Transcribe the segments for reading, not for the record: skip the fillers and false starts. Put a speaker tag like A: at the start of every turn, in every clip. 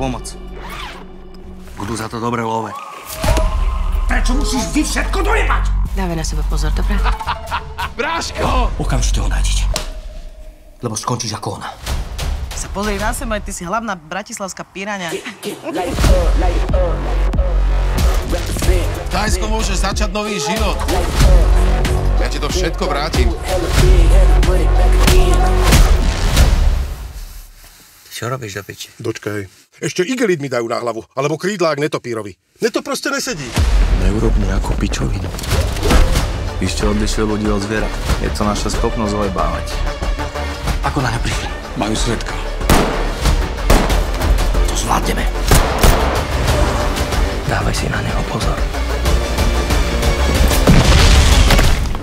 A: pomoc. Budú za to dobre love.
B: Prečo musíš vždy všetko dojebať?
C: Dávaj na seba pozor, dobré?
D: Bráško!
B: Okamžite ho nájdete. Lebo skončíš ako ona.
E: Sa pozri na seba, ty si hlavná bratislavská piraňa.
D: V Thajsku môžeš začať nový život. Ja ti to všetko vrátim.
A: Čo robíš do piči?
F: Dočkaj. Ešte igelit mi dajú na hlavu, alebo krídlák netopírovi. Mne to proste nesedí.
A: Neurob nejakú pičovinu. Vy ste odlišili ľudí od zvierat. Je to naša schopnosť ojebávať.
B: Ako na ňa prišli?
A: Majú svedka.
B: To zvládneme.
A: Dávaj si na neho pozor.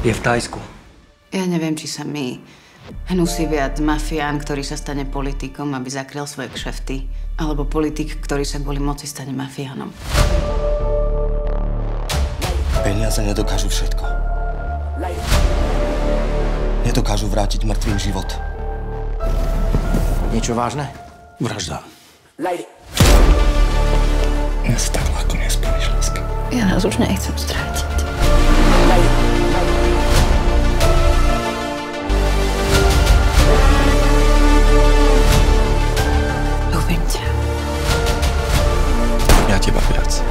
A: Je v Thajsku.
C: Ja neviem, či sa my hnusí viac mafián, ktorý sa stane politikom, aby zakryl svoje kšefty, alebo politik, ktorý sa kvôli moci stane mafiánom.
B: Peniaze nedokážu všetko. Nedokážu vrátiť mŕtvým život. Niečo vážne? Vražda.
A: Ja si tak ľahko nespravíš, láska.
C: Ja nás už nechcem strátiť. Ľúbim ťa.
A: Ja teba viac.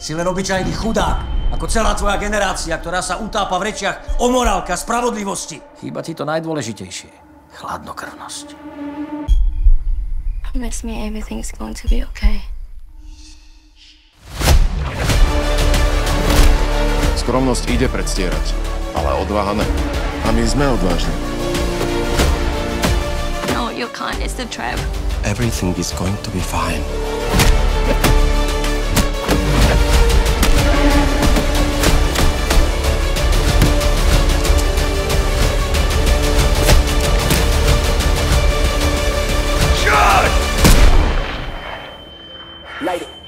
B: Si len obyčajný chudák, ako celá tvoja generácia, ktorá sa utápa v rečiach o morálke a spravodlivosti. Chýba ti to najdôležitejšie. Chladnokrvnosť.
G: Promise me everything's going to be okay.
D: Skromnosť ide predstierať, ale odvaha ne. A my sme odvážni.
G: No, your kindness the trap.
A: Everything is going to be fine.
B: Light it.